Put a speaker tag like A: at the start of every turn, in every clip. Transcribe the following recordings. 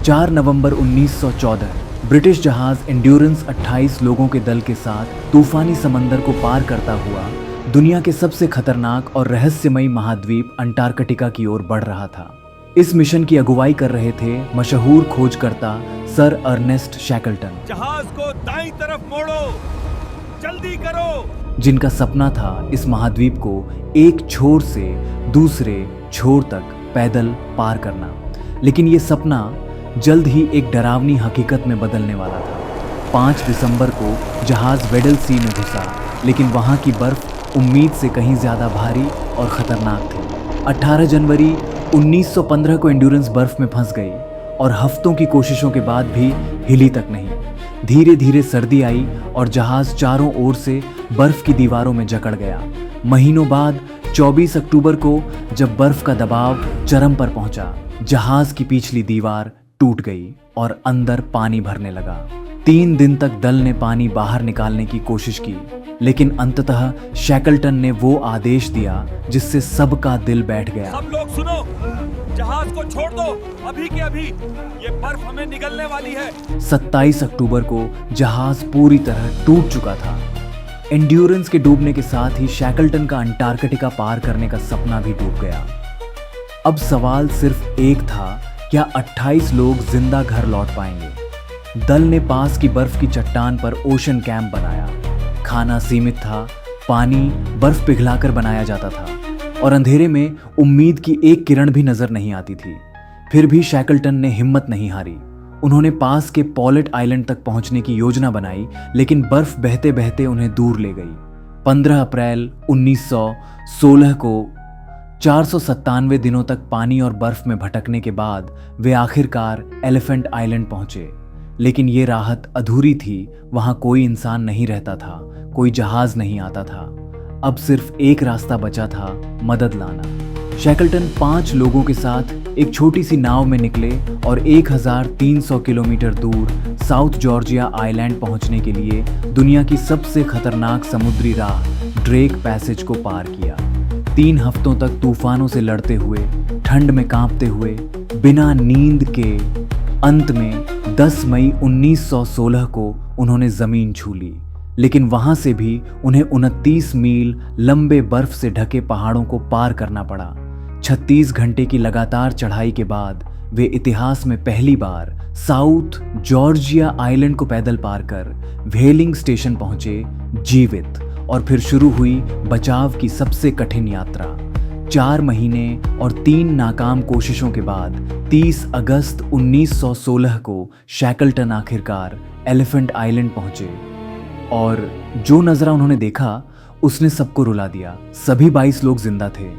A: 4 नवंबर 1914 British जहाज endurance 28 लोगों के दल के साथ तूफानी समंदर को पार करता हुआ दुनिया के सबसे खतरनाक और रहस्यमयी महाद्वीप अंटार्कटिका की ओर बढ़ रहा था। इस मिशन की अगुवाई कर रहे थे मशहूर खोजकर्ता सर अर्नेस्ट शैकल्टन।
B: जहाज को दाईं तरफ मोड़ो, जल्दी करो।
A: जिनका सपना था इस महाद्वीप को एक छोर से दूसरे छोर तक पैदल पार करना, लेकिन ये सपना जल्द ही एक डरावनी हकीकत में बदलने वाला था। 5 दिसंबर को जहाज वेडल सी में घुसा, लेकिन वहाँ की बर्फ उम्मीद से कहीं ज़्यादा भारी और ख़तरनाक थी। 18 जनवरी 1915 को एंड्योरेंस बर्फ में फंस गई और हफ्तों की कोशिशों के बाद भी हिली तक नहीं। धीरे धीरे सर्दी आई और जहाज चारों ओर से बर्फ की दीवारों में जकड़ गया। महीनों बाद 24 अक्टूबर को जब बर्फ का दबाव चरम पर पहुंचा, जहाज की पिछली दीवार टूट गई और अंदर पानी भरने लगा। 3 दिन तक दल ने पानी बाहर निकालने की कोशिश की, लेकिन अंततः शैकल्टन ने वो आदेश दिया जिससे सबका दिल बैठ गया।
B: सब लोग सुनो, जहाज को छोड़ दो, अभी के अभी, ये बर्फ हमें निगलने वाली है।
A: 27 अक्टूबर को जहाज पूरी तरह टूट चुका था। एंड्योरेंस के डूबने के साथ ही शैकल्टन का अंटार्कटिका पार करने का सपना भी डूब गया। अब सवाल सिर्फ एक था, क्या 28 लोग जिंदा घर लौट पाएंगे? दल ने पास की बर्फ की चट्टान पर ओशन कैंप बनाया। खाना सीमित था, पानी बर्फ पिघलाकर बनाया जाता था और अंधेरे में उम्मीद की एक किरण भी नजर नहीं आती थी। फिर भी शैकल्टन ने हिम्मत नहीं हारी। उन्होंने पास के पॉलेट आइलैंड तक पहुंचने की योजना बनाई, लेकिन बर्फ बहते बहते उन्हें दूर ले गई। 15 अप्रैल 1916 को 497 दिनों तक पानी और बर्फ में भटकने के बाद वे आखिरकार एलिफेंट आइलैंड पहुंचे। लेकिन ये राहत अधूरी थी। वहां कोई इंसान नहीं रहता था, कोई जहाज नहीं आता था। अब सिर्फ एक रास्ता बचा था, मदद लाना। शैकल्टन 5 लोगों के साथ एक छोटी सी नाव में निकले और 1300 किलोमीटर दूर साउथ जॉर्जिया आइलैंड पहुंचने के लिए दुनिया की सबसे खतरनाक समुद्री राह ड्रेक पैसेज को पार किया। 3 हफ्तों तक तूफानों से लड़ते हुए, ठंड में कांपते हुए, बिना नींद के अंत में 10 मई 1916 को उन्होंने जमीन छू ली। लेकिन वहां से भी उन्हें 29 मील लंबे बर्फ से ढके पहाड़ों को पार करना पड़ा। 36 घंटे की लगातार चढ़ाई के बाद वे इतिहास में पहली बार साउथ जॉर्जिया आइलैंड को पैदल पार कर व्हेलिंग स्टेशन पहुंचे जीवित। और फिर शुरू हुई बचाव की सबसे कठिन यात्रा। 4 महीने और 3 नाकाम कोशिशों के बाद 30 अगस्त 1916 को शैकल्टन आखिरकार एलिफेंट आइलैंड पहुंचे और जो नज़ारा उन्होंने देखा उसने सबको रुला दिया। सभी 22 लोग जिंदा थे।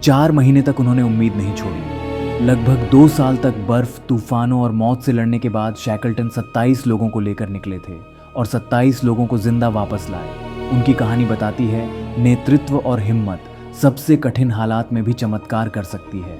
A: 4 महीने तक उन्होंने उम्मीद नहीं छोड़ी। लगभग 2 साल तक बर्फ, तूफानों और मौत से लड़ने के बाद शैकल्टन 27 लोगों को लेकर निकले थे और 27 लोगों को जिंदा वापस लाए। उनकी कहानी बताती है, नेतृत्व और हिम्मत सबसे कठिन हालात में भी चमत्कार कर सकती है।